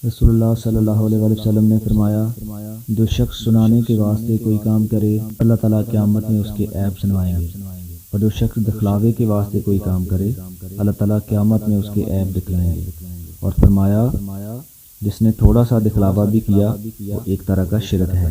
रसूलुल्लाह सल्लल्लाहु अलैहि वसल्लम ने फरमाया, जो शख्स सुनाने के वास्ते कोई काम करे अल्लाह ताला क़यामत में उसके ऐब सुनवाएंगे, और जो शख्स दिखलावे के वास्ते कोई काम करे अल्लाह ताला क़यामत में उसके ऐब दिखलाएंगे। और फरमाया, जिसने थोड़ा सा दिखलावा भी किया वो एक तरह का शिरक है।